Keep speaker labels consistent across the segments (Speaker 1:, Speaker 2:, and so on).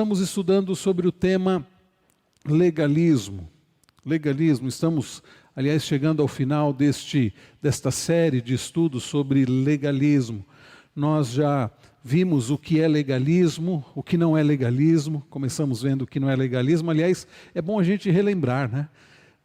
Speaker 1: Estamos estudando sobre o tema legalismo. Legalismo, estamos, aliás, chegando ao final desta série de estudos sobre legalismo. Nós já vimos o que é legalismo, o que não é legalismo, começamos vendo o que não é legalismo. Aliás, é bom a gente relembrar, né?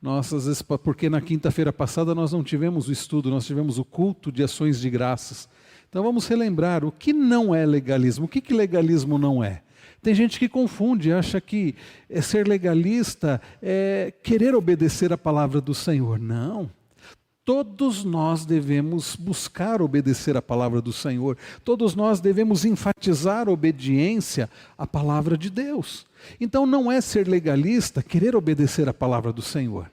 Speaker 1: Nós, às vezes, porque na quinta-feira passada nós não tivemos o estudo, nós tivemos o culto de ações de graças. Então vamos relembrar o que não é legalismo, o que legalismo não é. Tem gente que confunde, acha que ser legalista é querer obedecer a palavra do Senhor. Não. Todos nós devemos buscar obedecer a palavra do Senhor. Todos nós devemos enfatizar a obediência à palavra de Deus. Então não é ser legalista querer obedecer a palavra do Senhor.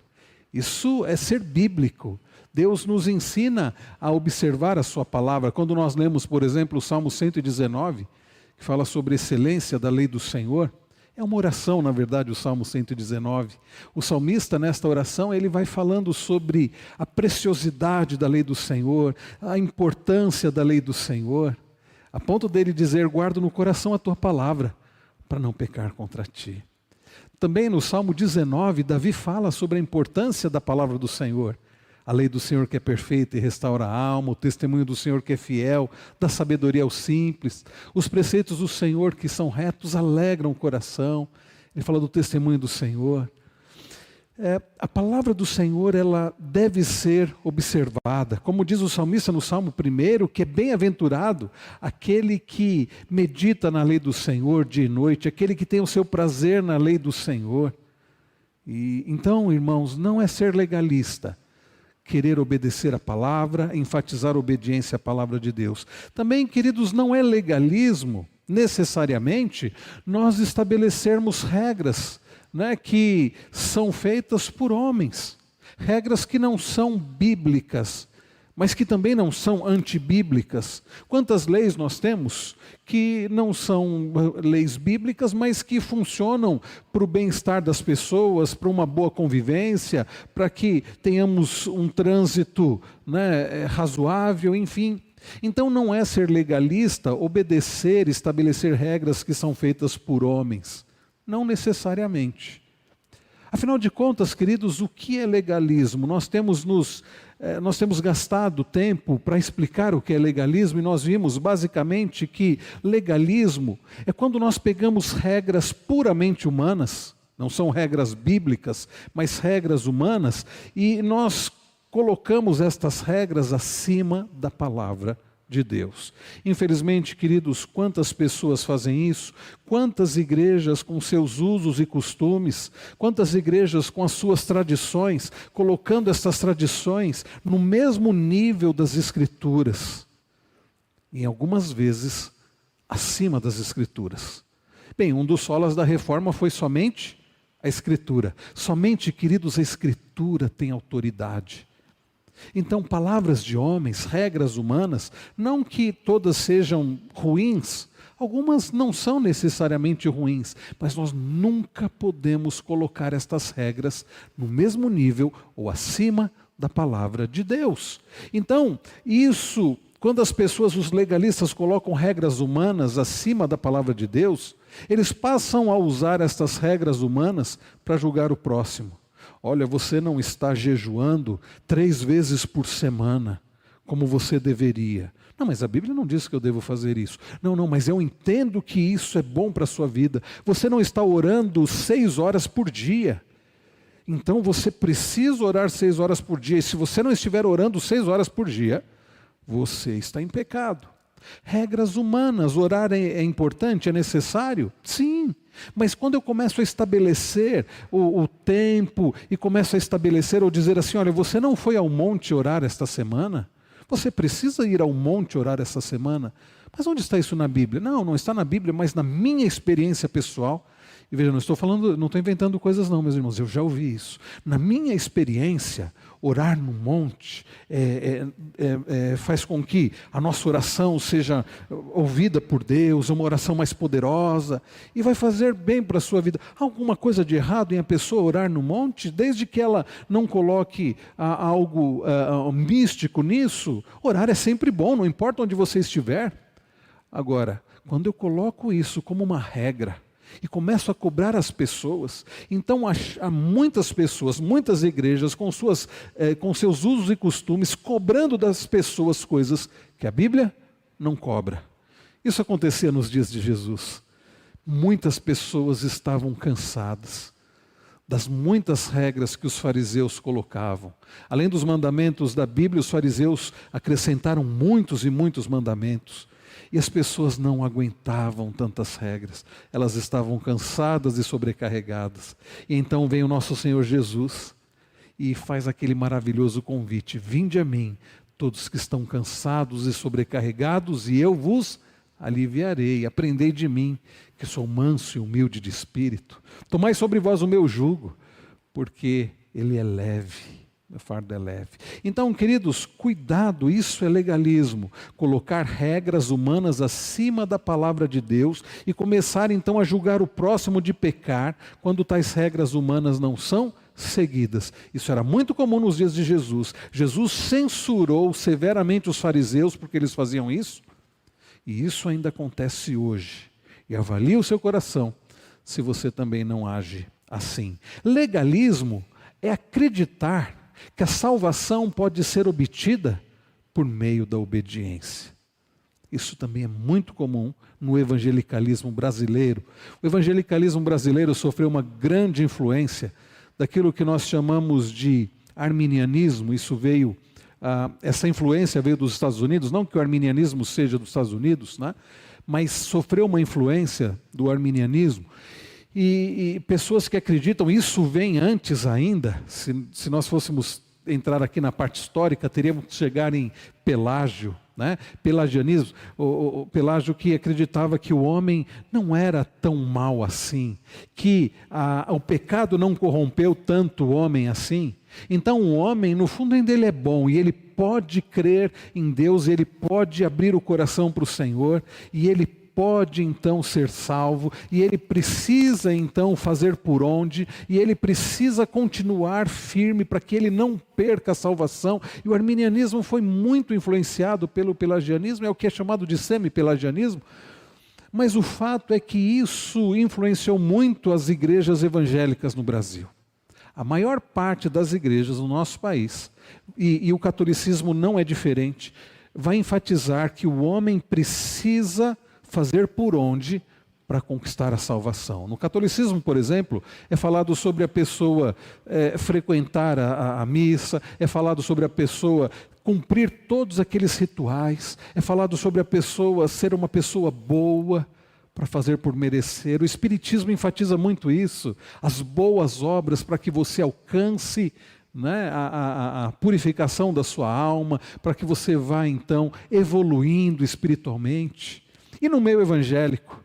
Speaker 1: Isso é ser bíblico. Deus nos ensina a observar a sua palavra. Quando nós lemos, por exemplo, o Salmo 119, que fala sobre a excelência da lei do Senhor, é uma oração, na verdade, o Salmo 119. O salmista, nesta oração, ele vai falando sobre a preciosidade da lei do Senhor, a importância da lei do Senhor, a ponto dele dizer: guardo no coração a tua palavra, para não pecar contra ti. Também no Salmo 19, Davi fala sobre a importância da palavra do Senhor. A lei do Senhor que é perfeita e restaura a alma, o testemunho do Senhor que é fiel, dá sabedoria aos simples. Os preceitos do Senhor que são retos alegram o coração. Ele fala do testemunho do Senhor. A palavra do Senhor, ela deve ser observada. Como diz o salmista no Salmo 1, que é bem-aventurado aquele que medita na lei do Senhor dia e noite, aquele que tem o seu prazer na lei do Senhor. Então, irmãos, não é ser legalista querer obedecer a palavra, enfatizar a obediência à palavra de Deus. Também, queridos, não é legalismo, necessariamente, nós estabelecermos regras, né, que são feitas por homens. Regras que não são bíblicas, mas que também não são antibíblicas. Quantas leis nós temos que não são leis bíblicas, mas que funcionam para o bem-estar das pessoas, para uma boa convivência, para que tenhamos um trânsito, né, razoável, enfim. Então não é ser legalista obedecer, estabelecer regras que são feitas por homens. Não necessariamente. Afinal de contas, queridos, o que é legalismo? Nós temos gastado tempo para explicar o que é legalismo e nós vimos basicamente que legalismo é quando nós pegamos regras puramente humanas, não são regras bíblicas, mas regras humanas, e nós colocamos estas regras acima da palavra de Deus. Infelizmente, queridos, quantas pessoas fazem isso? Quantas igrejas com seus usos e costumes, quantas igrejas com as suas tradições, colocando essas tradições no mesmo nível das Escrituras, e algumas vezes acima das Escrituras. Bem, um dos solas da reforma foi somente a Escritura. Somente, queridos, a Escritura tem autoridade. Então, palavras de homens, regras humanas, não que todas sejam ruins, algumas não são necessariamente ruins, mas nós nunca podemos colocar estas regras no mesmo nível ou acima da palavra de Deus. Então, isso, quando as pessoas, os legalistas, colocam regras humanas acima da palavra de Deus, eles passam a usar estas regras humanas para julgar o próximo. Olha, você não está jejuando 3 vezes por semana, como você deveria. Não, mas a Bíblia não diz que eu devo fazer isso. Não, mas eu entendo que isso é bom para a sua vida. Você não está orando 6 horas por dia. Então você precisa orar 6 horas por dia. E se você não estiver orando 6 horas por dia, você está em pecado. Regras humanas, orar é importante, é necessário? Sim. Mas quando eu começo a estabelecer o tempo e começo a estabelecer ou dizer assim: olha, você não foi ao monte orar esta semana? Você precisa ir ao monte orar esta semana? Mas onde está isso na Bíblia? Não está na Bíblia, mas na minha experiência pessoal. E veja, não estou inventando coisas não, meus irmãos, eu já ouvi isso. Na minha experiência, orar no monte faz com que a nossa oração seja ouvida por Deus, uma oração mais poderosa, e vai fazer bem para a sua vida. Há alguma coisa de errado em a pessoa orar no monte, desde que ela não coloque algo místico nisso? Orar é sempre bom, não importa onde você estiver. Agora, quando eu coloco isso como uma regra, e começam a cobrar as pessoas. Então há muitas pessoas, muitas igrejas com seus usos e costumes, cobrando das pessoas coisas que a Bíblia não cobra. Isso acontecia nos dias de Jesus. Muitas pessoas estavam cansadas das muitas regras que os fariseus colocavam. Além dos mandamentos da Bíblia, os fariseus acrescentaram muitos e muitos mandamentos. E as pessoas não aguentavam tantas regras. Elas estavam cansadas e sobrecarregadas. E então vem o nosso Senhor Jesus e faz aquele maravilhoso convite: vinde a mim, todos que estão cansados e sobrecarregados, e eu vos aliviarei. Aprendei de mim, que sou manso e humilde de espírito. Tomai sobre vós o meu jugo, porque ele é leve. Meu fardo é leve. Então, queridos, cuidado, isso é legalismo. Colocar regras humanas acima da palavra de Deus e começar então a julgar o próximo de pecar quando tais regras humanas não são seguidas. Isso era muito comum nos dias de Jesus. Jesus censurou severamente os fariseus porque eles faziam isso. E isso ainda acontece hoje. E avalie o seu coração se você também não age assim. Legalismo é acreditar que a salvação pode ser obtida por meio da obediência. Isso também é muito comum no evangelicalismo brasileiro. O evangelicalismo brasileiro sofreu uma grande influência daquilo que nós chamamos de arminianismo. Essa influência veio dos Estados Unidos, não que o arminianismo seja dos Estados Unidos, né? Mas sofreu uma influência do arminianismo. E pessoas que acreditam, isso vem antes ainda, se nós fôssemos entrar aqui na parte histórica, teríamos que chegar em Pelágio, né? Pelagianismo, o Pelágio que acreditava que o homem não era tão mau assim, que o pecado não corrompeu tanto o homem assim. Então o homem, no fundo, ainda ele é bom, e ele pode crer em Deus, ele pode abrir o coração para o Senhor, e ele pode então ser salvo, e ele precisa então fazer por onde, e ele precisa continuar firme para que ele não perca a salvação. E o arminianismo foi muito influenciado pelo pelagianismo, é o que é chamado de semi-pelagianismo, mas o fato é que isso influenciou muito as igrejas evangélicas no Brasil. A maior parte das igrejas no nosso país, e o catolicismo não é diferente, vai enfatizar que o homem precisa fazer por onde para conquistar a salvação. No catolicismo, por exemplo, é falado sobre a pessoa frequentar a missa, é falado sobre a pessoa cumprir todos aqueles rituais, é falado sobre a pessoa ser uma pessoa boa para fazer por merecer. O Espiritismo enfatiza muito isso, as boas obras para que você alcance, né, a purificação da sua alma, para que você vá então evoluindo espiritualmente. E no meio evangélico,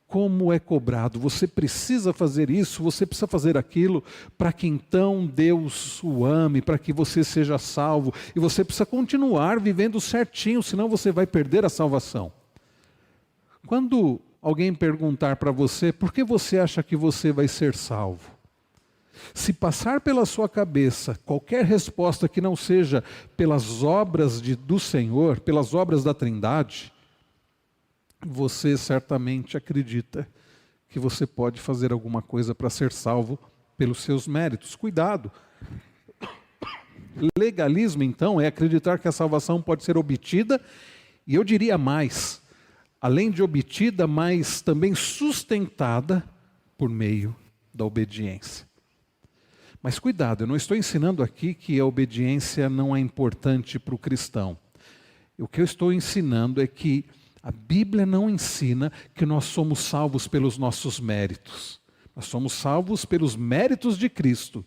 Speaker 1: como é cobrado? Você precisa fazer isso, você precisa fazer aquilo, para que então Deus o ame, para que você seja salvo, e você precisa continuar vivendo certinho, senão você vai perder a salvação. Quando alguém perguntar para você, por que você acha que você vai ser salvo? Se passar pela sua cabeça qualquer resposta que não seja pelas obras do Senhor, pelas obras da Trindade, você certamente acredita que você pode fazer alguma coisa para ser salvo pelos seus méritos. Cuidado! Legalismo, então, é acreditar que a salvação pode ser obtida, e eu diria mais, além de obtida, mas também sustentada por meio da obediência. Mas cuidado, eu não estou ensinando aqui que a obediência não é importante para o cristão. O que eu estou ensinando é que a Bíblia não ensina que nós somos salvos pelos nossos méritos. Nós somos salvos pelos méritos de Cristo,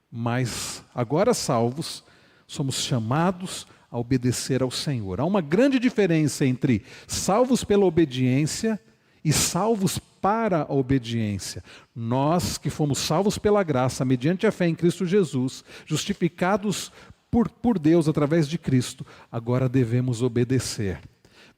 Speaker 1: mas agora salvos, somos chamados a obedecer ao Senhor. Há uma grande diferença entre salvos pela obediência e salvos para a obediência. Nós que fomos salvos pela graça, mediante a fé em Cristo Jesus, justificados por Deus através de Cristo, agora devemos obedecer.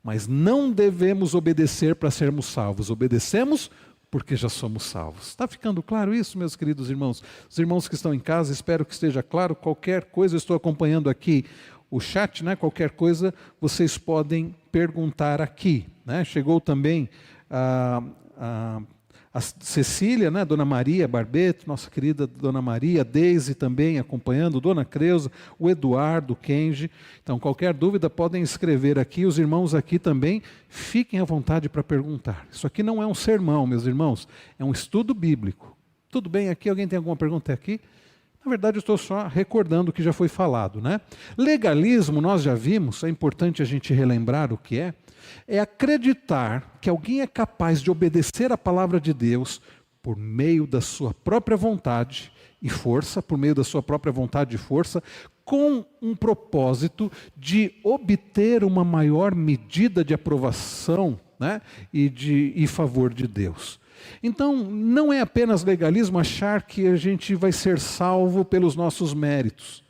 Speaker 1: Mas não devemos obedecer para sermos salvos. Obedecemos porque já somos salvos. Está ficando claro isso, meus queridos irmãos? Os irmãos que estão em casa, espero que esteja claro. Qualquer coisa, eu estou acompanhando aqui o chat, né? Qualquer coisa vocês podem perguntar aqui, né? Chegou também a A Cecília, né, Dona Maria Barbeto, nossa querida Dona Maria, Deise também acompanhando, Dona Creuza, o Eduardo, o Kenji. Então, qualquer dúvida podem escrever aqui, os irmãos aqui também, fiquem à vontade para perguntar. Isso aqui não é um sermão, meus irmãos, é um estudo bíblico. Tudo bem aqui? Alguém tem alguma pergunta aqui? Na verdade, eu estou só recordando o que já foi falado, né? Legalismo, nós já vimos, é importante a gente relembrar o que é acreditar que alguém é capaz de obedecer a palavra de Deus por meio da sua própria vontade e força, por meio da sua própria vontade e força, com um propósito de obter uma maior medida de aprovação, né, e favor de Deus. Então, não é apenas legalismo achar que a gente vai ser salvo pelos nossos méritos.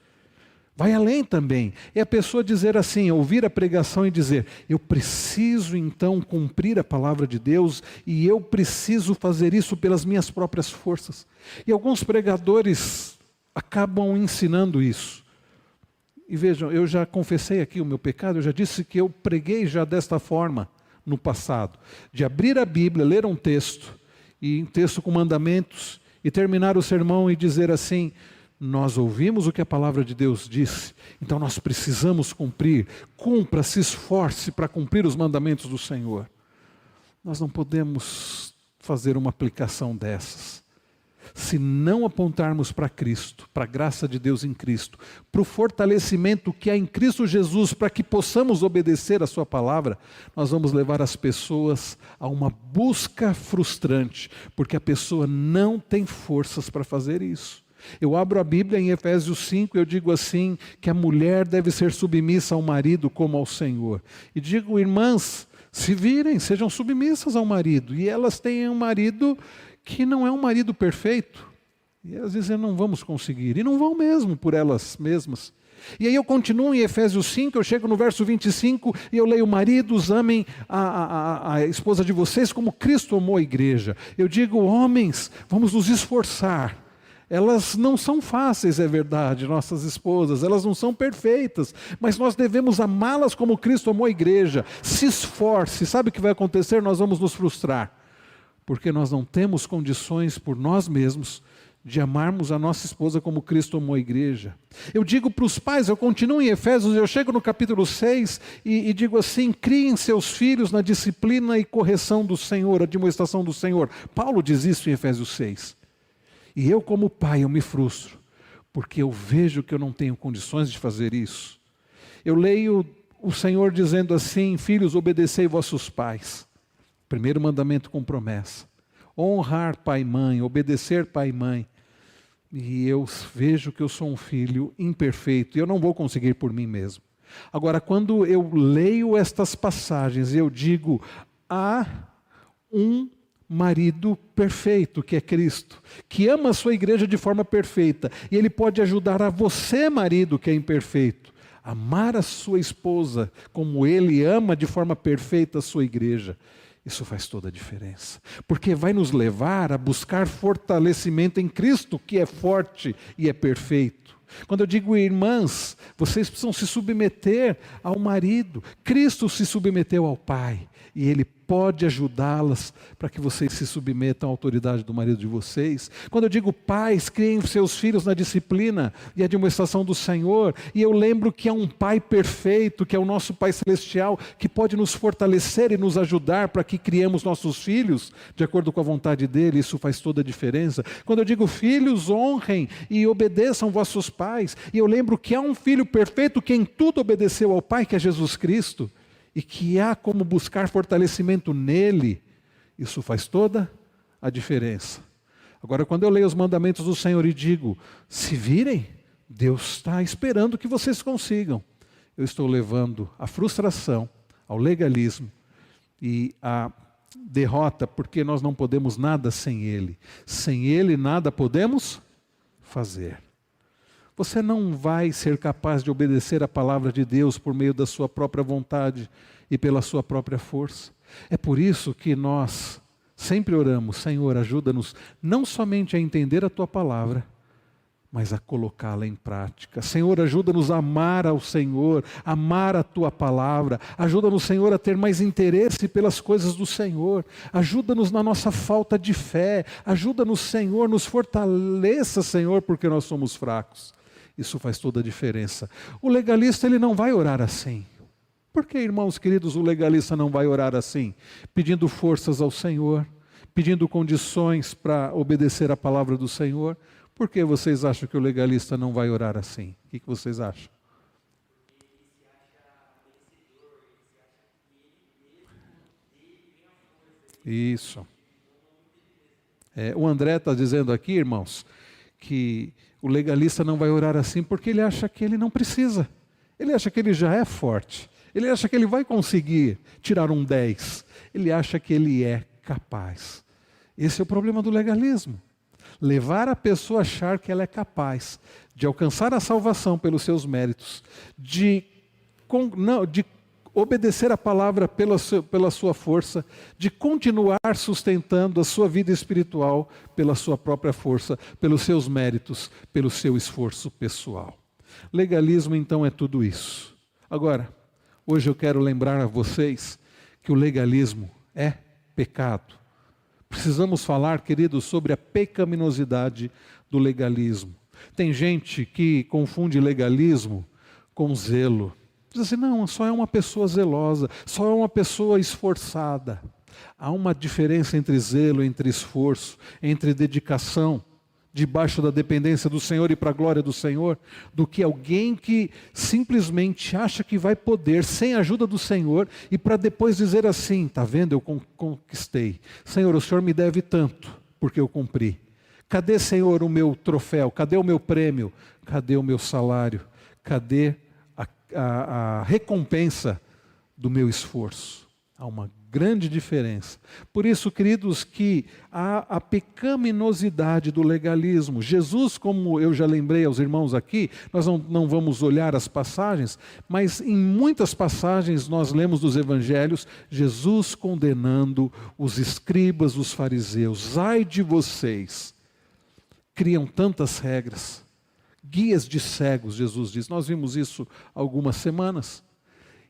Speaker 1: Vai além também. É a pessoa dizer assim, ouvir a pregação e dizer, eu preciso então cumprir a palavra de Deus e eu preciso fazer isso pelas minhas próprias forças. E alguns pregadores acabam ensinando isso. E vejam, eu já confessei aqui o meu pecado, eu já disse que eu preguei já desta forma no passado, de abrir a Bíblia, ler um texto, e um texto com mandamentos, e terminar o sermão e dizer assim, nós ouvimos o que a palavra de Deus disse, então nós precisamos cumprir, cumpra, se esforce para cumprir os mandamentos do Senhor. Nós não podemos fazer uma aplicação dessas, se não apontarmos para Cristo, para a graça de Deus em Cristo, para o fortalecimento que há em Cristo Jesus, para que possamos obedecer a sua palavra, nós vamos levar as pessoas a uma busca frustrante, porque a pessoa não tem forças para fazer isso. Eu abro a Bíblia em Efésios 5 e eu digo assim, que a mulher deve ser submissa ao marido como ao Senhor. E digo, irmãs, se virem, sejam submissas ao marido, e elas têm um marido que não é um marido perfeito, e às vezes não vamos conseguir, e não vão mesmo por elas mesmas. E aí eu continuo em Efésios 5, eu chego no verso 25, e eu leio, maridos, amem a esposa de vocês como Cristo amou a igreja. Eu digo, homens, vamos nos esforçar. Elas não são fáceis, é verdade, nossas esposas, elas não são perfeitas, mas nós devemos amá-las como Cristo amou a igreja. Se esforce, sabe o que vai acontecer? Nós vamos nos frustrar, porque nós não temos condições por nós mesmos de amarmos a nossa esposa como Cristo amou a igreja. Eu digo para os pais, eu continuo em Efésios, eu chego no capítulo 6 e digo assim, criem seus filhos na disciplina e correção do Senhor, a admoestação do Senhor. Paulo diz isso em Efésios 6. E eu como pai, eu me frustro, porque eu vejo que eu não tenho condições de fazer isso. Eu leio o Senhor dizendo assim, filhos, obedecei vossos pais. Primeiro mandamento com promessa. Honrar pai e mãe, obedecer pai e mãe. E eu vejo que eu sou um filho imperfeito e eu não vou conseguir por mim mesmo. Agora, quando eu leio estas passagens, eu digo, há um marido perfeito, que é Cristo, que ama a sua igreja de forma perfeita. E ele pode ajudar a você, marido, que é imperfeito, amar a sua esposa como ele ama de forma perfeita a sua igreja. Isso faz toda a diferença, porque vai nos levar a buscar fortalecimento em Cristo, que é forte e é perfeito. Quando eu digo irmãs, vocês precisam se submeter ao marido. Cristo se submeteu ao Pai, e Ele pode ajudá-las para que vocês se submetam à autoridade do marido de vocês. Quando eu digo pais, criem seus filhos na disciplina e admoestação do Senhor, e eu lembro que há um Pai perfeito, que é o nosso Pai Celestial, que pode nos fortalecer e nos ajudar para que criemos nossos filhos de acordo com a vontade dEle. Isso faz toda a diferença. Quando eu digo filhos, honrem e obedeçam vossos pais, e eu lembro que há um Filho perfeito que em tudo obedeceu ao Pai, que é Jesus Cristo, e que há como buscar fortalecimento nele. Isso faz toda a diferença. Agora, quando eu leio os mandamentos do Senhor e digo, se virem, Deus está esperando que vocês consigam. Eu estou levando a frustração, ao legalismo e à derrota, porque nós não podemos nada sem Ele. Sem Ele nada podemos fazer. Você não vai ser capaz de obedecer a palavra de Deus por meio da sua própria vontade e pela sua própria força. É por isso que nós sempre oramos, Senhor, ajuda-nos não somente a entender a Tua palavra, mas a colocá-la em prática. Senhor, ajuda-nos a amar ao Senhor, amar a Tua palavra. Ajuda-nos, Senhor, a ter mais interesse pelas coisas do Senhor. Ajuda-nos na nossa falta de fé. Ajuda-nos, Senhor, nos fortaleça, Senhor, porque nós somos fracos. Isso faz toda a diferença. O legalista, ele não vai orar assim. Por que, irmãos queridos, o legalista não vai orar assim? Pedindo forças ao Senhor, pedindo condições para obedecer a palavra do Senhor. Por que vocês acham que o legalista não vai orar assim? O que vocês acham? Isso. O André está dizendo aqui, irmãos, que o legalista não vai orar assim porque ele acha que ele não precisa. Ele acha que ele já é forte. Ele acha que ele vai conseguir tirar um 10. Ele acha que ele é capaz. Esse é o problema do legalismo. Levar a pessoa a achar que ela é capaz de alcançar a salvação pelos seus méritos, de obedecer a palavra pela sua força, de continuar sustentando a sua vida espiritual pela sua própria força, pelos seus méritos, pelo seu esforço pessoal. Legalismo, então, é tudo isso. Agora, hoje eu quero lembrar a vocês que o legalismo é pecado. Precisamos falar, queridos, sobre a pecaminosidade do legalismo. Tem gente que confunde legalismo com zelo. Diz assim, não, só é uma pessoa zelosa, só é uma pessoa esforçada. Há uma diferença entre zelo, entre esforço, entre dedicação, debaixo da dependência do Senhor e para a glória do Senhor, do que alguém que simplesmente acha que vai poder, sem a ajuda do Senhor, e para depois dizer assim, está vendo, eu conquistei. Senhor, o Senhor me deve tanto, porque eu cumpri. Cadê, Senhor, o meu troféu? Cadê o meu prêmio? Cadê o meu salário? Cadê a recompensa do meu esforço? Há uma grande diferença. Por isso, queridos, que há a pecaminosidade do legalismo. Jesus, como eu já lembrei aos irmãos aqui, nós não vamos olhar as passagens, mas em muitas passagens nós lemos dos evangelhos, Jesus condenando os escribas, os fariseus. Ai de vocês, criam tantas regras, guias de cegos, Jesus diz. Nós vimos isso há algumas semanas.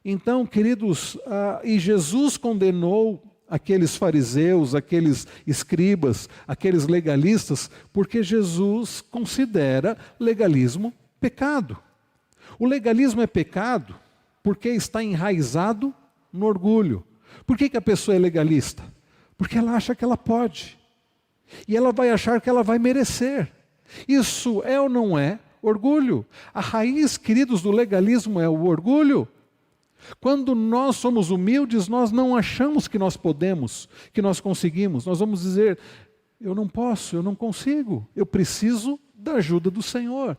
Speaker 1: Então, queridos, e Jesus condenou aqueles fariseus, aqueles escribas, aqueles legalistas, porque Jesus considera legalismo pecado. O legalismo é pecado porque está enraizado no orgulho. Por que a pessoa é legalista? Porque ela acha que ela pode. E ela vai achar que ela vai merecer. Isso é ou não é orgulho? A raiz, queridos, do legalismo é o orgulho. Quando nós somos humildes, nós não achamos que nós podemos, que nós conseguimos. Nós vamos dizer, eu não posso, eu não consigo, eu preciso da ajuda do Senhor.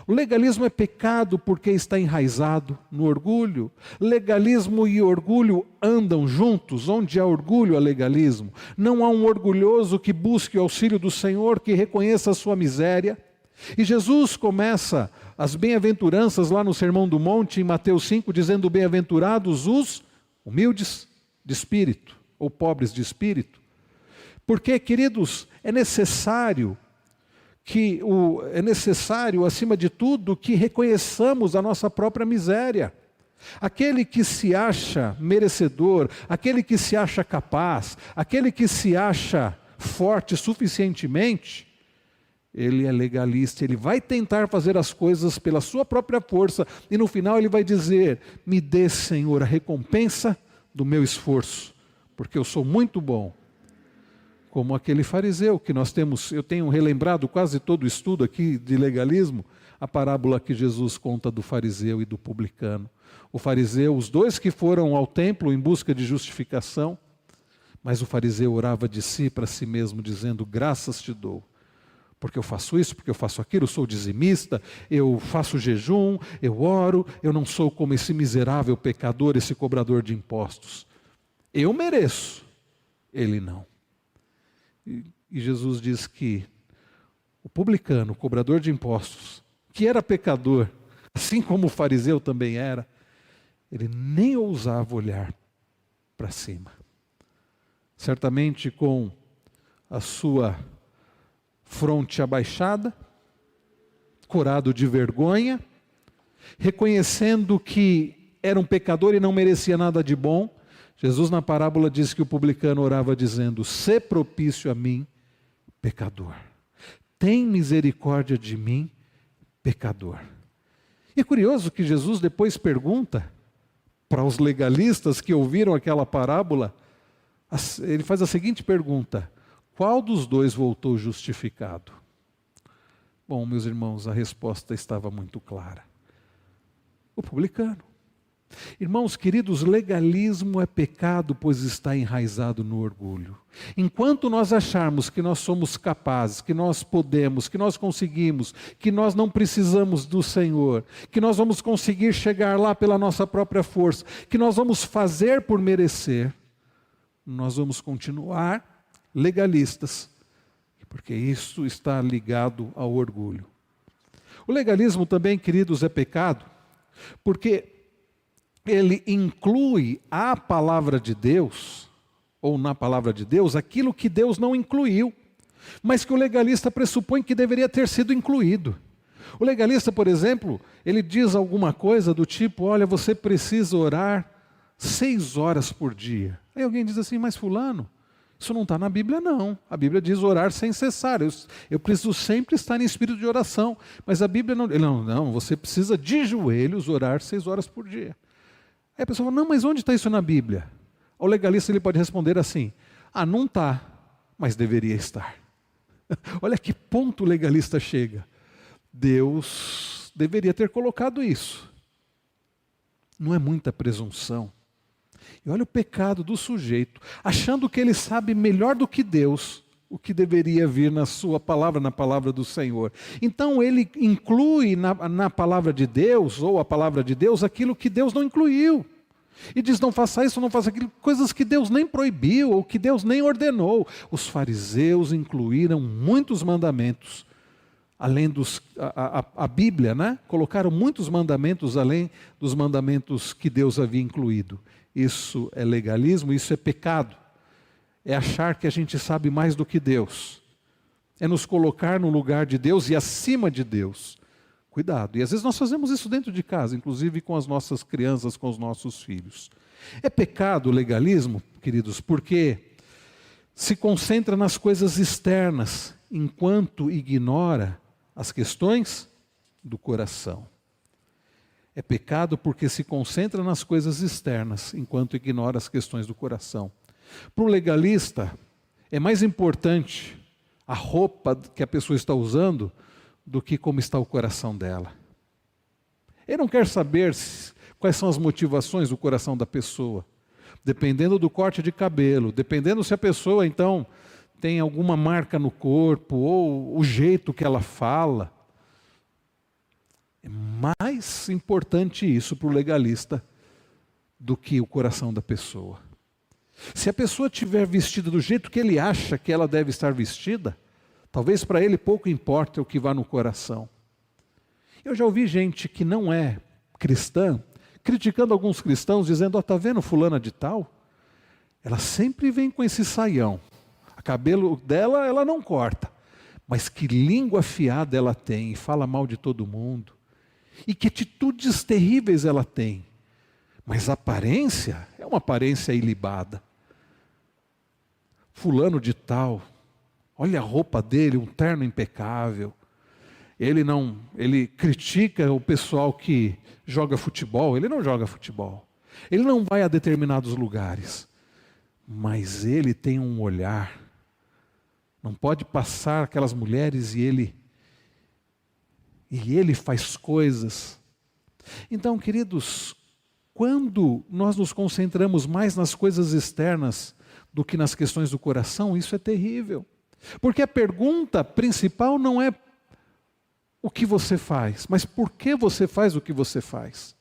Speaker 1: O legalismo é pecado porque está enraizado no orgulho. Legalismo e orgulho andam juntos. Onde há orgulho, há legalismo. Não há um orgulhoso que busque o auxílio do Senhor, que reconheça a sua miséria. E Jesus começa as bem-aventuranças lá no Sermão do Monte, em Mateus 5, dizendo, bem-aventurados os humildes de espírito, ou pobres de espírito. Porque, queridos, é necessário, acima de tudo, que reconheçamos a nossa própria miséria. Aquele que se acha merecedor, aquele que se acha capaz, aquele que se acha forte suficientemente, ele é legalista, ele vai tentar fazer as coisas pela sua própria força e no final ele vai dizer, me dê, Senhor, a recompensa do meu esforço, porque eu sou muito bom. Como aquele fariseu que eu tenho relembrado quase todo o estudo aqui de legalismo, a parábola que Jesus conta do fariseu e do publicano. O fariseu, os dois que foram ao templo em busca de justificação, mas o fariseu orava de si para si mesmo, dizendo, graças te dou. Porque eu faço isso, porque eu faço aquilo, eu sou dizimista, eu faço jejum, eu oro, eu não sou como esse miserável pecador, esse cobrador de impostos. Eu mereço, ele não. E Jesus diz que o publicano, o cobrador de impostos, que era pecador, assim como o fariseu também era, ele nem ousava olhar para cima. Certamente com a sua fronte abaixada, corado de vergonha, reconhecendo que era um pecador e não merecia nada de bom. Jesus na parábola diz que o publicano orava dizendo: sê propício a mim, pecador. Tem misericórdia de mim, pecador. E é curioso que Jesus depois pergunta para os legalistas que ouviram aquela parábola, ele faz a seguinte pergunta: qual dos dois voltou justificado? Bom, meus irmãos, a resposta estava muito clara: o publicano. Irmãos queridos, legalismo é pecado, pois está enraizado no orgulho. Enquanto nós acharmos que nós somos capazes, que nós podemos, que nós conseguimos, que nós não precisamos do Senhor, que nós vamos conseguir chegar lá pela nossa própria força, que nós vamos fazer por merecer, nós vamos continuar legalistas, porque isso está ligado ao orgulho. O legalismo também, queridos, é pecado, porque ele inclui a palavra de Deus, ou na palavra de Deus, aquilo que Deus não incluiu, mas que o legalista pressupõe que deveria ter sido incluído. O legalista, por exemplo, ele diz alguma coisa do tipo: olha, você precisa orar 6 horas por dia. Aí alguém diz assim: mas fulano, isso não está na Bíblia não. A Bíblia diz orar sem cessar. Eu preciso sempre estar em espírito de oração. Mas a Bíblia não. Não, você precisa de joelhos orar 6 horas por dia. Aí a pessoa fala: não, mas onde está isso na Bíblia? O legalista ele pode responder assim: não está, mas deveria estar. Olha que ponto o legalista chega. Deus deveria ter colocado isso. Não é muita presunção. E olha o pecado do sujeito, achando que ele sabe melhor do que Deus o que deveria vir na sua palavra, na palavra do Senhor. Então ele inclui na palavra de Deus, ou a palavra de Deus, aquilo que Deus não incluiu. E diz: não faça isso, não faça aquilo, coisas que Deus nem proibiu, ou que Deus nem ordenou. Os fariseus incluíram muitos mandamentos, além a Bíblia, né? Colocaram muitos mandamentos além dos mandamentos que Deus havia incluído. Isso é legalismo, isso é pecado. É achar que a gente sabe mais do que Deus. É nos colocar no lugar de Deus e acima de Deus. Cuidado. E às vezes nós fazemos isso dentro de casa, inclusive com as nossas crianças, com os nossos filhos. É pecado o legalismo, queridos, porque se concentra nas coisas externas, enquanto ignora as questões do coração. É pecado porque se concentra nas coisas externas, enquanto ignora as questões do coração. Para o legalista, é mais importante a roupa que a pessoa está usando do que como está o coração dela. Ele não quer saber quais são as motivações do coração da pessoa. Dependendo do corte de cabelo, dependendo se a pessoa, então, tem alguma marca no corpo, ou o jeito que ela fala. É mais importante isso para o legalista do que o coração da pessoa. Se a pessoa estiver vestida do jeito que ele acha que ela deve estar vestida, talvez para ele pouco importa o que vá no coração. Eu já ouvi gente que não é cristã, criticando alguns cristãos, dizendo: está vendo fulana de tal? Ela sempre vem com esse saião. O cabelo dela, ela não corta. Mas que língua afiada ela tem, e fala mal de todo mundo. E que atitudes terríveis ela tem. Mas a aparência é uma aparência ilibada. Fulano de tal, olha a roupa dele, um terno impecável. Ele critica o pessoal que joga futebol. Ele não joga futebol. Ele não vai a determinados lugares. Mas ele tem um olhar. Não pode passar aquelas mulheres e ele faz coisas. Então, queridos, quando nós nos concentramos mais nas coisas externas do que nas questões do coração, isso é terrível. Porque a pergunta principal não é o que você faz, mas por que você faz o que você faz.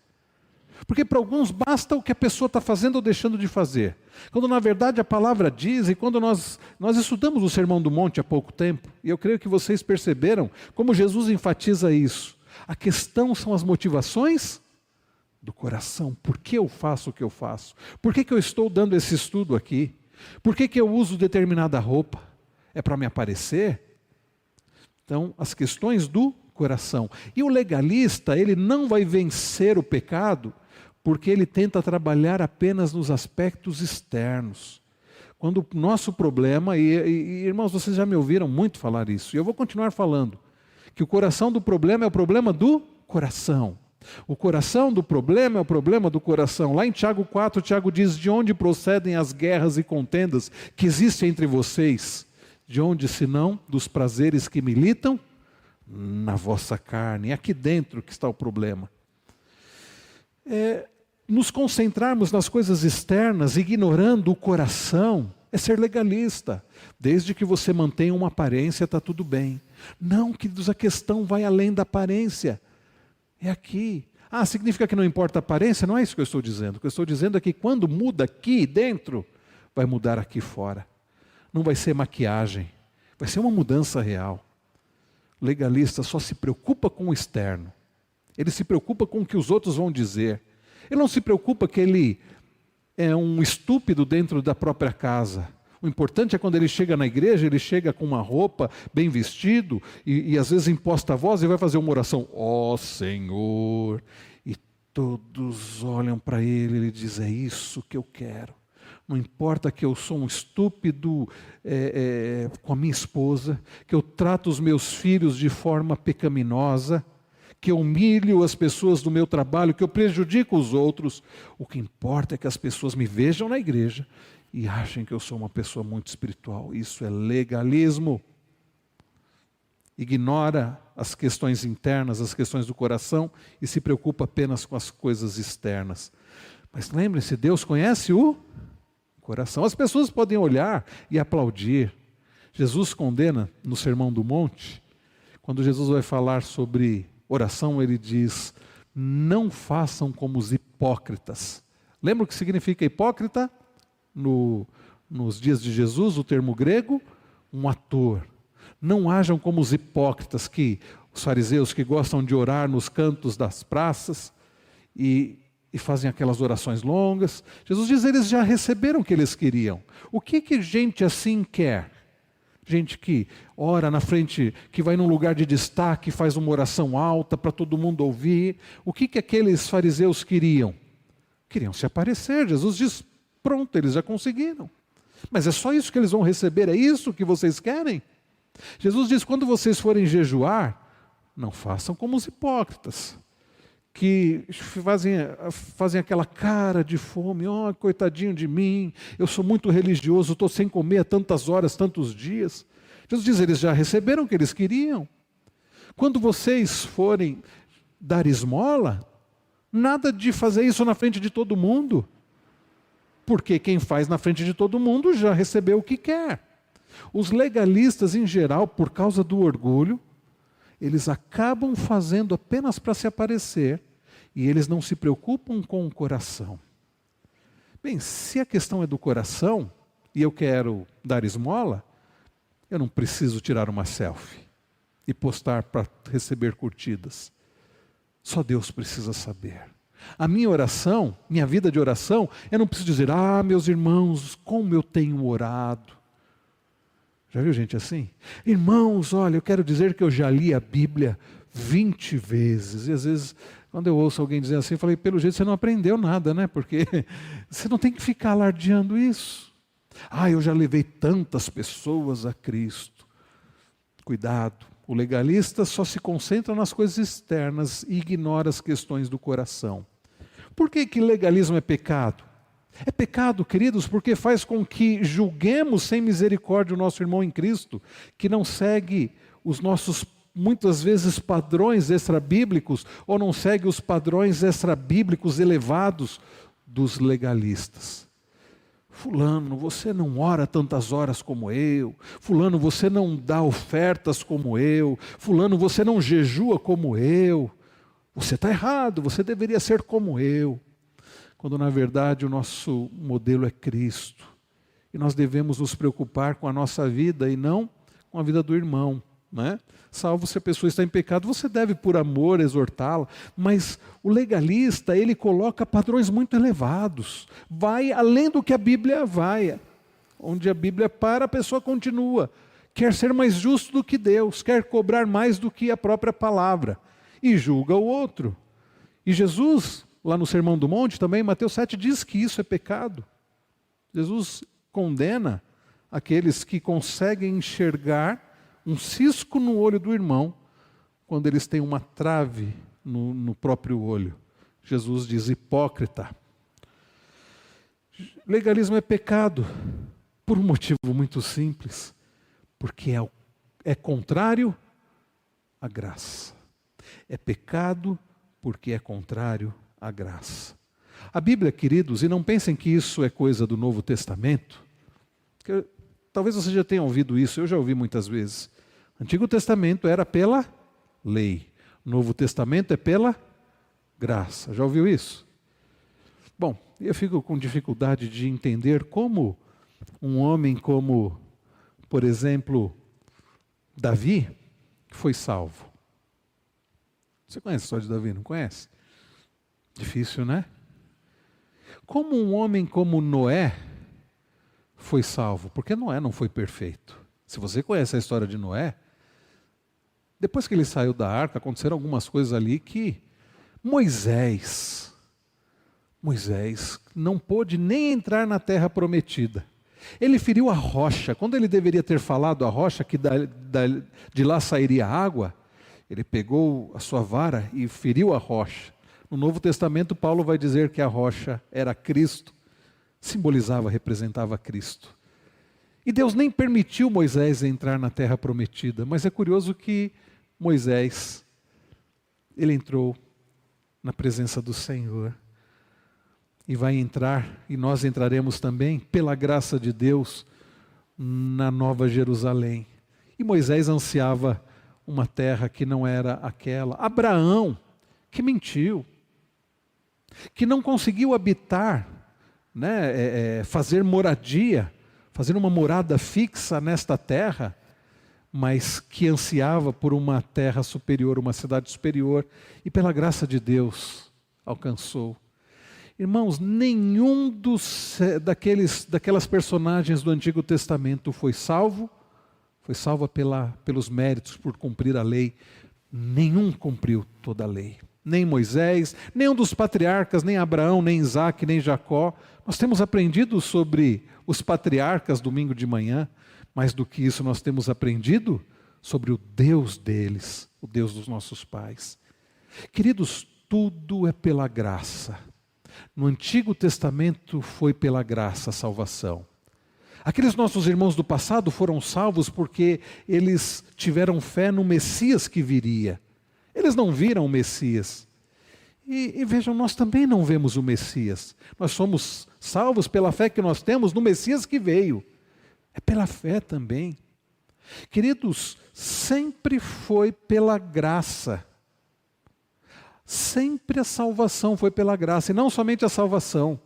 Speaker 1: Porque para alguns basta o que a pessoa está fazendo ou deixando de fazer. Quando na verdade a palavra diz, e quando nós estudamos o Sermão do Monte há pouco tempo, e eu creio que vocês perceberam como Jesus enfatiza isso. A questão são as motivações do coração. Por que eu faço o que eu faço? Por que eu estou dando esse estudo aqui? Por que eu uso determinada roupa? É para me aparecer? Então, as questões do coração. E o legalista, ele não vai vencer o pecado porque ele tenta trabalhar apenas nos aspectos externos. Quando o nosso problema, irmãos, vocês já me ouviram muito falar isso, e eu vou continuar falando, que o coração do problema é o problema do coração. O coração do problema é o problema do coração. Lá em Tiago 4, Tiago diz: de onde procedem as guerras e contendas que existem entre vocês? De onde, senão, dos prazeres que militam na vossa carne? É aqui dentro que está o problema. Nos concentrarmos nas coisas externas, ignorando o coração, é ser legalista. Desde que você mantenha uma aparência, está tudo bem. Não, queridos, a questão vai além da aparência. É aqui. Significa que não importa a aparência? Não é isso que eu estou dizendo. O que eu estou dizendo é que quando muda aqui dentro, vai mudar aqui fora. Não vai ser maquiagem, vai ser uma mudança real. O legalista só se preocupa com o externo. Ele se preocupa com o que os outros vão dizer. Ele não se preocupa que ele é um estúpido dentro da própria casa. O importante é quando ele chega na igreja, ele chega com uma roupa, bem vestido, e às vezes imposta a voz e vai fazer uma oração. Ó Senhor! E todos olham para ele e ele diz: é isso que eu quero. Não importa que eu sou um estúpido com a minha esposa, que eu trato os meus filhos de forma pecaminosa, que eu humilho as pessoas do meu trabalho, que eu prejudico os outros. O que importa é que as pessoas me vejam na igreja e achem que eu sou uma pessoa muito espiritual. Isso é legalismo. Ignora as questões internas, as questões do coração e se preocupa apenas com as coisas externas. Mas lembre-se, Deus conhece o coração. As pessoas podem olhar e aplaudir. Jesus condena no Sermão do Monte, quando Jesus vai falar sobre oração, ele diz: não façam como os hipócritas. Lembra o que significa hipócrita? Nos dias de Jesus, o termo grego, um ator. Não hajam como os hipócritas, os fariseus que gostam de orar nos cantos das praças e fazem aquelas orações longas. Jesus diz: eles já receberam o que eles queriam. O que gente assim quer? Gente que ora na frente, que vai num lugar de destaque, faz uma oração alta para todo mundo ouvir. O que aqueles fariseus queriam? Queriam se aparecer. Jesus diz: pronto, eles já conseguiram. Mas é só isso que eles vão receber? É isso que vocês querem? Jesus diz: quando vocês forem jejuar, não façam como os hipócritas, que fazem aquela cara de fome. Coitadinho de mim, eu sou muito religioso, estou sem comer há tantas horas, tantos dias. Jesus diz: eles já receberam o que eles queriam. Quando vocês forem dar esmola, nada de fazer isso na frente de todo mundo, porque quem faz na frente de todo mundo já recebeu o que quer. Os legalistas, em geral, por causa do orgulho, eles acabam fazendo apenas para se aparecer e eles não se preocupam com o coração. Bem, se a questão é do coração e eu quero dar esmola, eu não preciso tirar uma selfie e postar para receber curtidas. Só Deus precisa saber. A minha oração, minha vida de oração, eu não preciso dizer: meus irmãos, como eu tenho orado. Já viu gente assim? Irmãos, olha, eu quero dizer que eu já li a Bíblia 20 vezes. E às vezes, quando eu ouço alguém dizer assim, eu falei: pelo jeito você não aprendeu nada, né? Porque você não tem que ficar alardeando isso. Eu já levei tantas pessoas a Cristo. Cuidado, o legalista só se concentra nas coisas externas e ignora as questões do coração. Por que legalismo é pecado? É pecado, queridos, porque faz com que julguemos sem misericórdia o nosso irmão em Cristo, que não segue os nossos, muitas vezes, padrões extrabíblicos, ou não segue os padrões extrabíblicos elevados dos legalistas. Fulano, você não ora tantas horas como eu. Fulano, você não dá ofertas como eu. Fulano, você não jejua como eu. Você está errado, você deveria ser como eu. Quando na verdade o nosso modelo é Cristo. E nós devemos nos preocupar com a nossa vida e não com a vida do irmão, né? Salvo se a pessoa está em pecado, você deve por amor exortá-la, mas o legalista, ele coloca padrões muito elevados, vai além do que a Bíblia vai. Onde a Bíblia para, a pessoa continua. quer ser mais justo do que Deus, quer cobrar mais do que a própria palavra, e julga o outro. E Jesus, lá no Sermão do Monte, também, Mateus 7, diz que isso é pecado. Jesus condena aqueles que conseguem enxergar um cisco no olho do irmão, quando eles têm uma trave no próprio olho. Jesus diz: hipócrita. Legalismo é pecado, por um motivo muito simples, porque é contrário à graça. É pecado porque é contrário à graça. A Bíblia, queridos, e não pensem que isso é coisa do Novo Testamento, que talvez você já tenha ouvido isso, eu já ouvi muitas vezes. O Antigo Testamento era pela lei, o Novo Testamento é pela graça. Já ouviu isso? Bom, eu fico com dificuldade de entender como um homem como, por exemplo, Davi, foi salvo. Você conhece a história de Davi, não conhece? Difícil, né? Como um homem como Noé foi salvo? Porque Noé não foi perfeito. Se você conhece a história de Noé, depois que ele saiu da arca, aconteceram algumas coisas ali que Moisés não pôde nem entrar na terra prometida. Ele feriu a rocha. Quando ele deveria ter falado à rocha que de lá sairia água, ele pegou a sua vara e feriu a rocha. No Novo Testamento, Paulo vai dizer que a rocha era Cristo, simbolizava, representava Cristo. E Deus nem permitiu Moisés entrar na terra prometida, mas é curioso que Moisés, ele entrou na presença do Senhor. E vai entrar, e nós entraremos também, pela graça de Deus, na Nova Jerusalém. E Moisés ansiava uma terra que não era aquela. Abraão, que mentiu, que não conseguiu habitar, fazer moradia, fazer uma morada fixa nesta terra, mas que ansiava por uma terra superior, uma cidade superior, e pela graça de Deus alcançou. Irmãos, nenhum daquelas personagens do Antigo Testamento foi salvo pelos méritos, por cumprir a lei. Nenhum cumpriu toda a lei. Nem Moisés, nenhum dos patriarcas, nem Abraão, nem Isaac, nem Jacó. Nós temos aprendido sobre os patriarcas domingo de manhã, mais do que isso nós temos aprendido sobre o Deus deles, o Deus dos nossos pais. Queridos, tudo é pela graça. No Antigo Testamento foi pela graça a salvação. Aqueles nossos irmãos do passado foram salvos porque eles tiveram fé no Messias que viria. Eles não viram o Messias. E vejam, nós também não vemos o Messias. Nós somos salvos pela fé que nós temos no Messias que veio. É pela fé também. Queridos, sempre foi pela graça. Sempre a salvação foi pela graça, e não somente a salvação,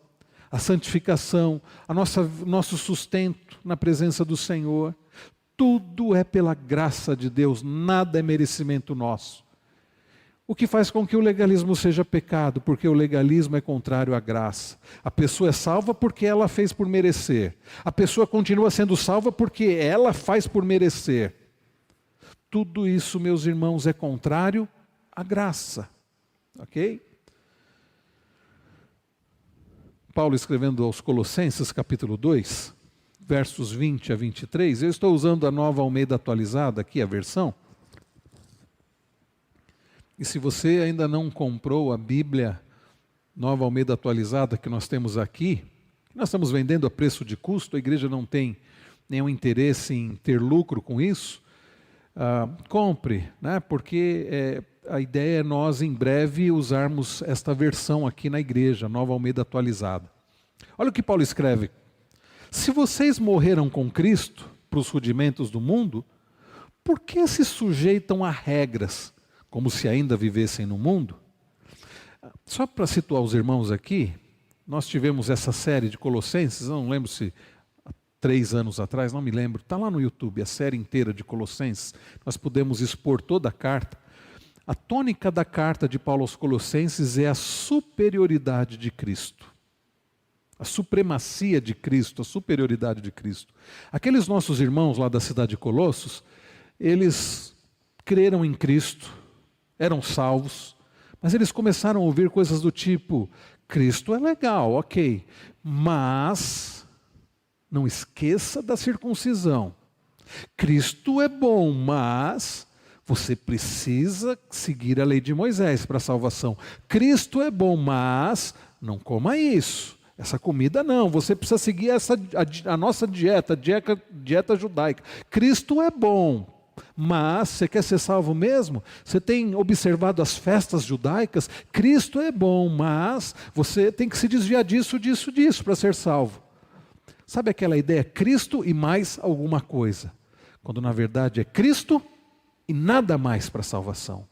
Speaker 1: a santificação, nosso sustento na presença do Senhor. Tudo é pela graça de Deus, nada é merecimento nosso. O que faz com que o legalismo seja pecado, porque o legalismo é contrário à graça. A pessoa é salva porque ela fez por merecer. A pessoa continua sendo salva porque ela faz por merecer. Tudo isso, meus irmãos, é contrário à graça. Ok? Paulo escrevendo aos Colossenses, capítulo 2, versos 20 a 23, eu estou usando a Nova Almeida atualizada aqui, a versão. E se você ainda não comprou a Bíblia Nova Almeida atualizada que nós temos aqui, nós estamos vendendo a preço de custo, a igreja não tem nenhum interesse em ter lucro com isso, compre, porque a ideia é nós em breve usarmos esta versão aqui na igreja, Nova Almeida atualizada. Olha o que Paulo escreve: se vocês morreram com Cristo para os rudimentos do mundo, por que se sujeitam a regras, como se ainda vivessem no mundo? Só para situar os irmãos aqui, nós tivemos essa série de Colossenses, não lembro se 3 anos atrás, não me lembro, está lá no YouTube, a série inteira de Colossenses, nós pudemos expor toda a carta. A tônica da carta de Paulo aos Colossenses é a superioridade de Cristo. a supremacia de Cristo, a superioridade de Cristo. Aqueles nossos irmãos lá da cidade de Colossos, eles creram em Cristo, eram salvos, mas eles começaram a ouvir coisas do tipo: Cristo é legal, ok, mas não esqueça da circuncisão. Cristo é bom, mas você precisa seguir a lei de Moisés para a salvação. Cristo é bom, mas não coma isso. Essa comida não, você precisa seguir a nossa dieta judaica. Cristo é bom, mas você quer ser salvo mesmo? Você tem observado as festas judaicas? Cristo é bom, mas você tem que se desviar disso para ser salvo. Sabe aquela ideia, Cristo e mais alguma coisa? Quando na verdade é Cristo e nada mais para a salvação.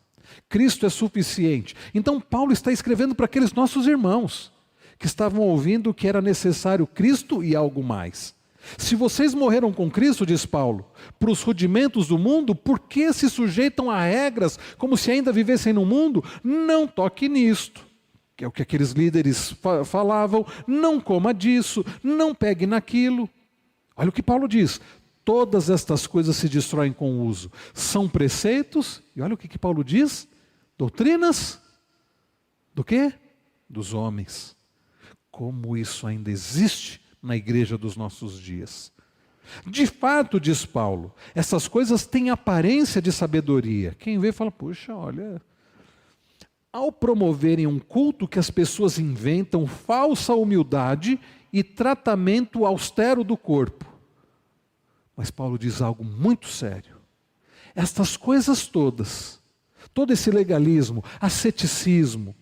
Speaker 1: Cristo é suficiente. Então Paulo está escrevendo para aqueles nossos irmãos que estavam ouvindo que era necessário Cristo e algo mais. Se vocês morreram com Cristo, diz Paulo, para os rudimentos do mundo, por que se sujeitam a regras como se ainda vivessem no mundo? Não toque nisto, que é o que aqueles líderes falavam, não coma disso, não pegue naquilo. Olha o que Paulo diz, todas estas coisas se destroem com o uso. São preceitos, e olha o que Paulo diz, doutrinas do quê? Dos homens. Como isso ainda existe na igreja dos nossos dias. De fato, diz Paulo, essas coisas têm aparência de sabedoria. Quem vê fala, puxa, olha, ao promoverem um culto que as pessoas inventam falsa humildade e tratamento austero do corpo. Mas Paulo diz algo muito sério. Estas coisas todas, todo esse legalismo, asceticismo,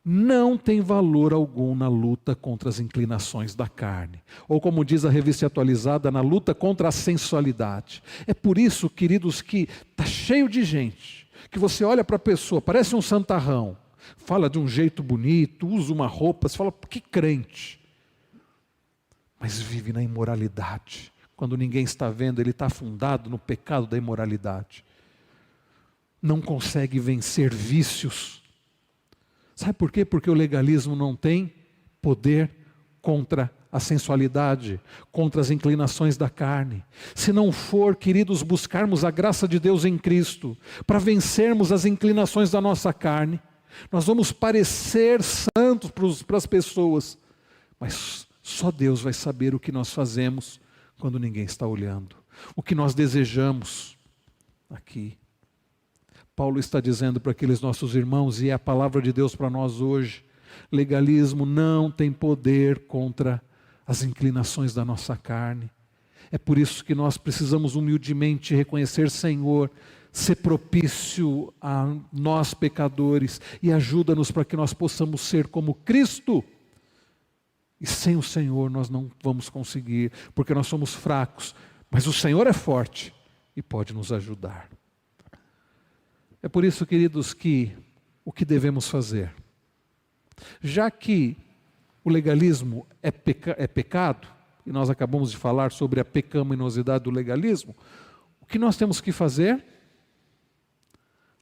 Speaker 1: não tem valor algum na luta contra as inclinações da carne. Ou como diz a Revista Atualizada, na luta contra a sensualidade. É por isso, queridos, que está cheio de gente, que você olha para a pessoa, parece um santarrão, fala de um jeito bonito, usa uma roupa, você fala, que crente. Mas vive na imoralidade. Quando ninguém está vendo, ele está afundado no pecado da imoralidade. Não consegue vencer vícios. Sabe por quê? Porque o legalismo não tem poder contra a sensualidade, contra as inclinações da carne. Se não for, queridos, buscarmos a graça de Deus em Cristo, para vencermos as inclinações da nossa carne, nós vamos parecer santos para as pessoas, mas só Deus vai saber o que nós fazemos quando ninguém está olhando, o que nós desejamos aqui. Paulo está dizendo para aqueles nossos irmãos, e é a palavra de Deus para nós hoje, legalismo não tem poder contra as inclinações da nossa carne. É por isso que nós precisamos humildemente reconhecer, Senhor, ser propício a nós pecadores, e ajuda-nos para que nós possamos ser como Cristo. E sem o Senhor nós não vamos conseguir, porque nós somos fracos, mas o Senhor é forte e pode nos ajudar. É por isso, queridos, que o que devemos fazer? Já que o legalismo é pecado, e nós acabamos de falar sobre a pecaminosidade do legalismo, o que nós temos que fazer?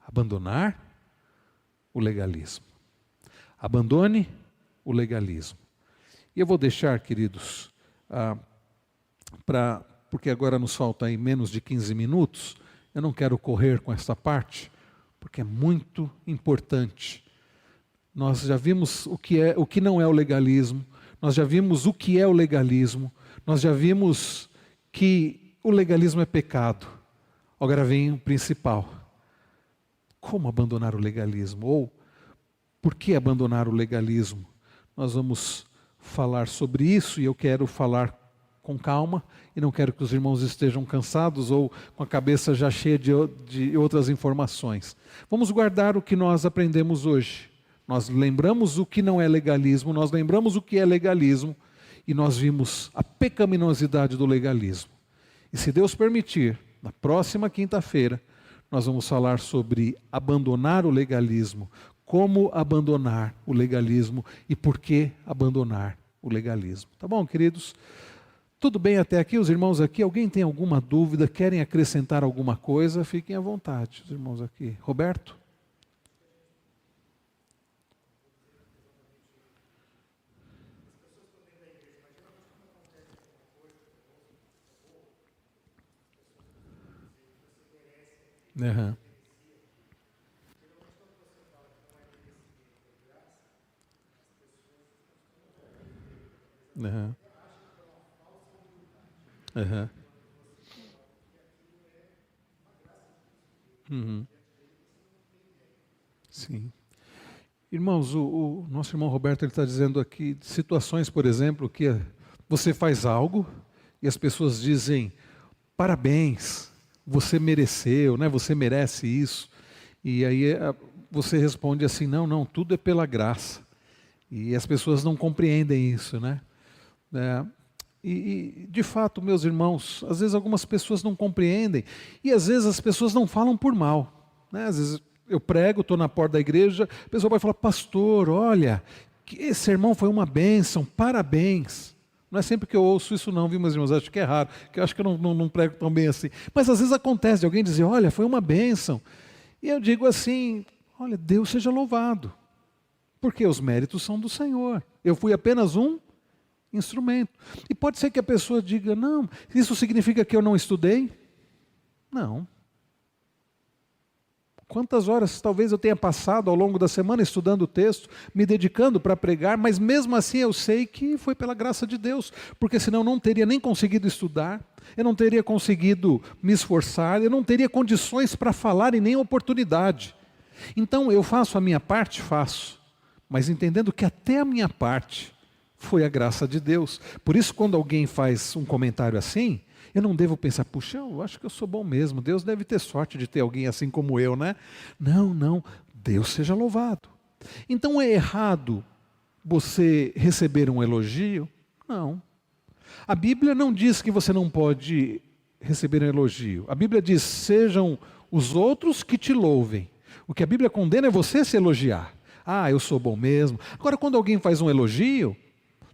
Speaker 1: Abandonar o legalismo. Abandone o legalismo. E eu vou deixar, queridos, porque agora nos falta aí menos de 15 minutos, eu não quero correr com essa parte, porque é muito importante. Nós já vimos o que não é o legalismo, nós já vimos o que é o legalismo, nós já vimos que o legalismo é pecado. Agora vem o principal. Como abandonar o legalismo? Ou por que abandonar o legalismo? Nós vamos falar sobre isso e eu quero falar com calma e não quero que os irmãos estejam cansados ou com a cabeça já cheia de outras informações. Vamos guardar o que nós aprendemos hoje. Nós lembramos o que não é legalismo, nós lembramos o que é legalismo e nós vimos a pecaminosidade do legalismo. E se Deus permitir, na próxima quinta-feira, nós vamos falar sobre abandonar o legalismo, como abandonar o legalismo e por que abandonar o legalismo. Tá bom, queridos? Tudo bem até aqui? Os irmãos aqui, alguém tem alguma dúvida? Querem acrescentar alguma coisa? Fiquem à vontade, os irmãos aqui. Roberto? Aham. Aham. Aham. Uhum. Sim. Irmãos, o nosso irmão Roberto ele está dizendo aqui de situações, por exemplo, que você faz algo e as pessoas dizem parabéns, você mereceu, né? Você merece isso. E aí você responde assim, não, não, tudo é pela graça. E as pessoas não compreendem isso, né? É, de fato, meus irmãos, às vezes algumas pessoas não compreendem e às vezes as pessoas não falam por mal, né? Às vezes eu prego, estou na porta da igreja, a pessoa vai falar, pastor, olha, que esse sermão foi uma bênção, parabéns. Não é sempre que eu ouço isso não, viu, meus irmãos? Acho que é raro, que eu acho que eu não prego tão bem assim. Mas às vezes acontece de alguém dizer, olha, foi uma bênção. E eu digo assim, olha, Deus seja louvado, porque os méritos são do Senhor. Eu fui apenas um instrumento. E pode ser que a pessoa diga, não, isso significa que eu não estudei? Não. Quantas horas talvez eu tenha passado ao longo da semana estudando o texto, me dedicando para pregar, mas mesmo assim eu sei que foi pela graça de Deus, porque senão eu não teria nem conseguido estudar, eu não teria conseguido me esforçar, eu não teria condições para falar e nem oportunidade. Então eu faço a minha parte? Faço, mas entendendo que até a minha parte foi a graça de Deus. Por isso, quando alguém faz um comentário assim, eu não devo pensar, puxa, eu acho que eu sou bom mesmo, Deus deve ter sorte de ter alguém assim como eu, né? Não, não, Deus seja louvado. Então é errado você receber um elogio? Não. A Bíblia não diz que você não pode receber um elogio. A Bíblia diz, sejam os outros que te louvem. O que a Bíblia condena é você se elogiar. Ah, eu sou bom mesmo. Agora, quando alguém faz um elogio,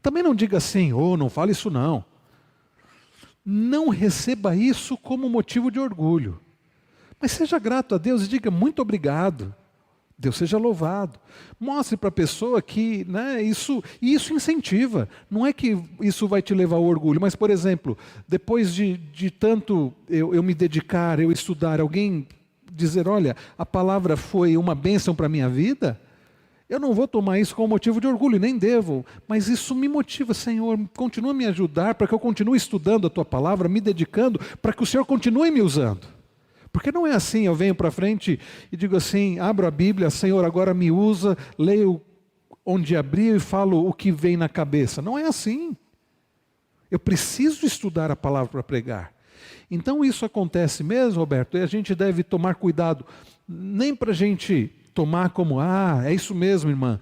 Speaker 1: também não diga assim, oh, não fale isso não. Não receba isso como motivo de orgulho. Mas seja grato a Deus e diga muito obrigado. Deus seja louvado. Mostre para a pessoa que isso incentiva. Não é que isso vai te levar ao orgulho, mas, por exemplo, depois de tanto eu me dedicar, eu estudar, alguém dizer, olha, a palavra foi uma bênção para a minha vida, eu não vou tomar isso como motivo de orgulho, nem devo, mas isso me motiva, Senhor, continua a me ajudar para que eu continue estudando a Tua palavra, me dedicando, para que o Senhor continue me usando. Porque não é assim, eu venho para frente e digo assim, abro a Bíblia, Senhor, agora me usa, leio onde abri e falo o que vem na cabeça. Não é assim. Eu preciso estudar a palavra para pregar. Então isso acontece mesmo, Roberto, e a gente deve tomar cuidado, nem para a gente tomar como, é isso mesmo, irmã,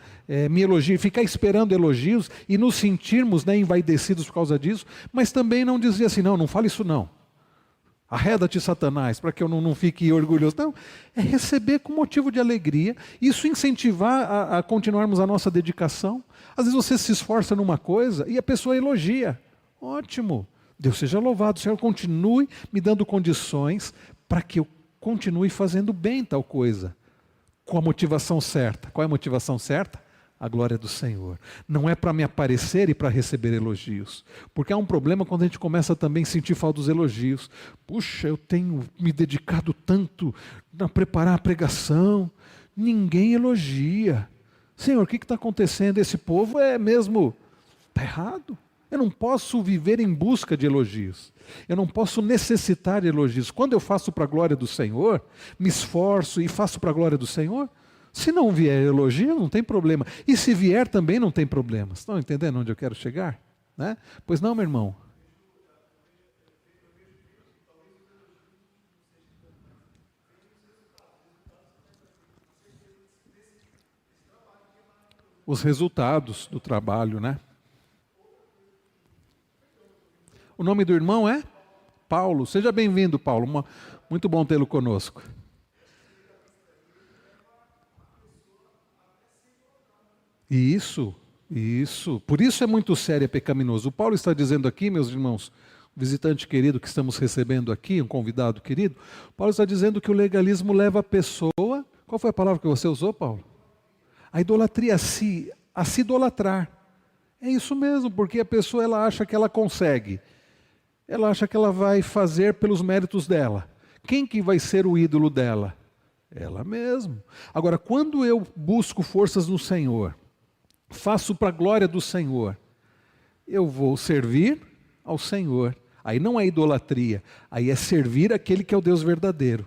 Speaker 1: me elogie, ficar esperando elogios e nos sentirmos envaidecidos por causa disso, mas também não dizer assim, não fale isso não. Arreda-te, Satanás, para que eu não fique orgulhoso. Não, é receber com motivo de alegria, isso incentivar a continuarmos a nossa dedicação. Às vezes você se esforça numa coisa e a pessoa elogia. Ótimo, Deus seja louvado, o Senhor continue me dando condições para que eu continue fazendo bem tal coisa. Com a motivação certa. Qual é a motivação certa? A glória do Senhor. Não é para me aparecer e para receber elogios. Porque há um problema quando a gente começa também a sentir falta dos elogios. Puxa, eu tenho me dedicado tanto a preparar a pregação. Ninguém elogia. Senhor, o que está acontecendo? Esse povo está errado. Eu não posso viver em busca de elogios. Eu não posso necessitar de elogios. Quando eu faço para a glória do Senhor, me esforço e faço para a glória do Senhor, se não vier elogio, não tem problema. E se vier, também não tem problema. Estão entendendo onde eu quero chegar? Né? Pois não, meu irmão? Os resultados do trabalho, né? O nome do irmão é Paulo. Seja bem-vindo, Paulo. Muito bom tê-lo conosco. Isso. Por isso é muito sério e pecaminoso. O Paulo está dizendo aqui, meus irmãos, um visitante querido que estamos recebendo aqui, um convidado querido, Paulo está dizendo que o legalismo leva a pessoa... Qual foi a palavra que você usou, Paulo? A idolatria, a se idolatrar. É isso mesmo, porque a pessoa ela acha que ela consegue. Ela acha que ela vai fazer pelos méritos dela. quem que vai ser o ídolo dela? Ela mesma. Agora, quando eu busco forças no Senhor, faço para a glória do Senhor, eu vou servir ao Senhor. Aí não é idolatria, aí é servir aquele que é o Deus verdadeiro.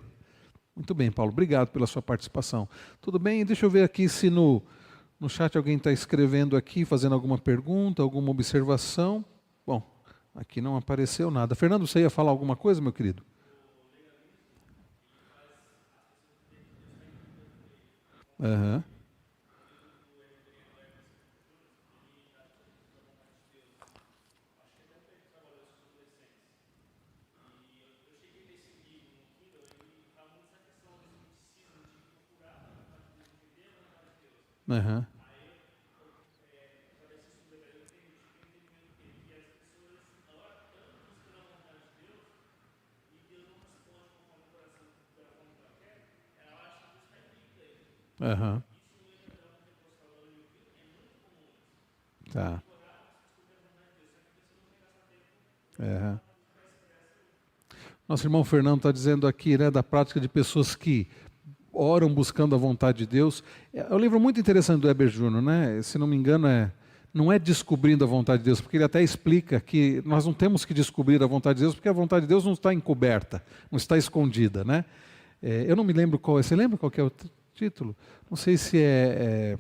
Speaker 1: Muito bem, Paulo, obrigado pela sua participação. Tudo bem? Deixa eu ver aqui se no chat alguém está escrevendo aqui, fazendo alguma pergunta, alguma observação. Bom, aqui não apareceu nada. Fernando, você ia falar alguma coisa, meu querido? Aham. Aham. Aham. Tá. Aham. Nosso irmão Fernando está dizendo aqui, né, da prática de pessoas que oram buscando a vontade de Deus. É um livro muito interessante do Heber Júnior, né? Se não me engano, não é descobrindo a vontade de Deus, porque ele até explica que nós não temos que descobrir a vontade de Deus, porque a vontade de Deus não está encoberta, não está escondida, né? Eu não me lembro qual é. Você lembra qual que é o título? Não sei se é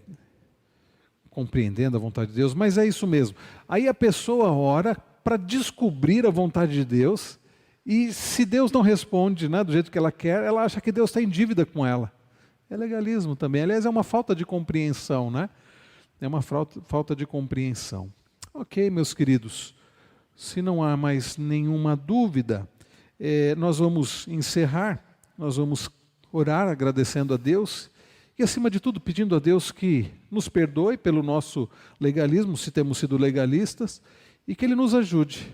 Speaker 1: compreendendo a vontade de Deus, mas é isso mesmo. Aí a pessoa ora para descobrir a vontade de Deus, e se Deus não responde, né, do jeito que ela quer, ela acha que Deus está em dívida com ela. É legalismo também. Aliás, é uma falta de compreensão, né? É uma falta de compreensão. Ok, meus queridos, se não há mais nenhuma dúvida, nós vamos encerrar, nós vamos orar agradecendo a Deus e, acima de tudo, pedindo a Deus que nos perdoe pelo nosso legalismo, se temos sido legalistas, e que Ele nos ajude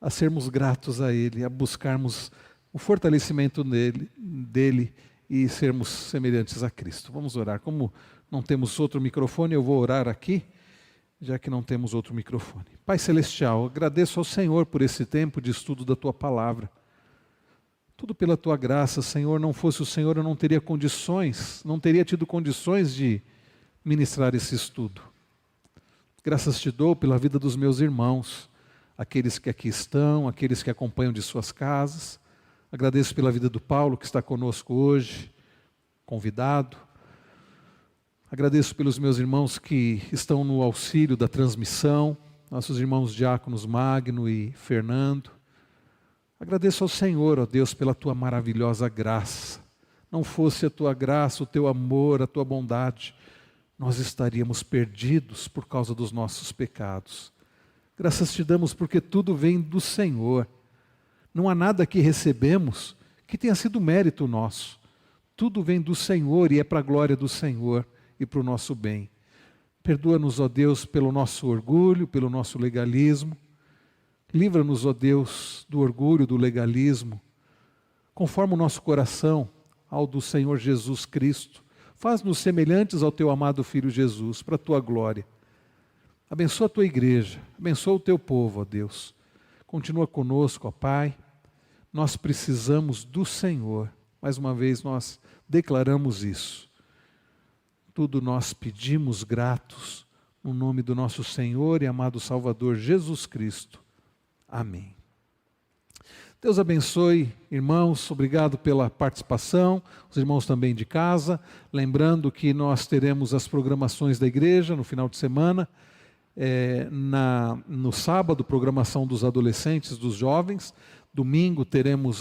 Speaker 1: a sermos gratos a Ele, a buscarmos o fortalecimento dEle e sermos semelhantes a Cristo. Vamos orar. Como não temos outro microfone, eu vou orar aqui, já que não temos outro microfone. Pai Celestial, agradeço ao Senhor por esse tempo de estudo da Tua Palavra. Tudo pela Tua graça, Senhor. Não fosse o Senhor, eu não teria condições, não teria tido condições de ministrar esse estudo. Graças Te dou pela vida dos meus irmãos, aqueles que aqui estão, aqueles que acompanham de suas casas. Agradeço pela vida do Paulo, que está conosco hoje, convidado. Agradeço pelos meus irmãos que estão no auxílio da transmissão, nossos irmãos diáconos Magno e Fernando. Agradeço ao Senhor, ó Deus, pela Tua maravilhosa graça. Não fosse a Tua graça, o Teu amor, a Tua bondade, nós estaríamos perdidos por causa dos nossos pecados. Graças Te damos porque tudo vem do Senhor. Não há nada que recebemos que tenha sido mérito nosso. Tudo vem do Senhor e é para a glória do Senhor e para o nosso bem. Perdoa-nos, ó Deus, pelo nosso orgulho, pelo nosso legalismo. Livra-nos, ó Deus, do orgulho, do legalismo. Conforma o nosso coração ao do Senhor Jesus Cristo. Faz-nos semelhantes ao Teu amado Filho Jesus, para a Tua glória. Abençoa a Tua igreja, abençoa o Teu povo, ó Deus. Continua conosco, ó Pai. Nós precisamos do Senhor. Mais uma vez nós declaramos isso. Tudo nós pedimos gratos, no nome do nosso Senhor e amado Salvador Jesus Cristo. Amém. Deus abençoe, irmãos, obrigado pela participação, os irmãos também de casa. Lembrando que nós teremos as programações da igreja no final de semana. No sábado, programação dos adolescentes, dos jovens. Domingo teremos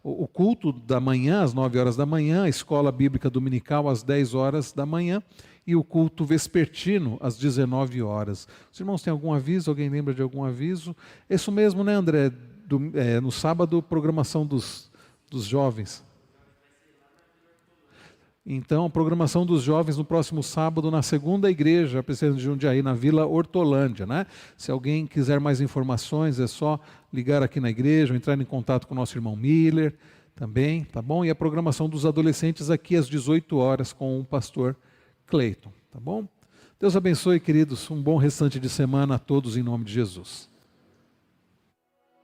Speaker 1: o culto da manhã, às 9 horas da manhã, a escola bíblica dominical às 10 horas da manhã e o culto vespertino às 19 horas. Os irmãos têm algum aviso? Alguém lembra de algum aviso? Isso mesmo, né, André? No sábado, programação dos jovens. Então, a programação dos jovens no próximo sábado, na segunda igreja, Presbiteriana de Jundiaí, na Vila Hortolândia, né? Se alguém quiser mais informações, é só ligar aqui na igreja, ou entrar em contato com o nosso irmão Miller também, tá bom? E a programação dos adolescentes aqui às 18 horas com o pastor Cleiton, tá bom? Deus abençoe, queridos, um bom restante de semana a todos em nome de Jesus.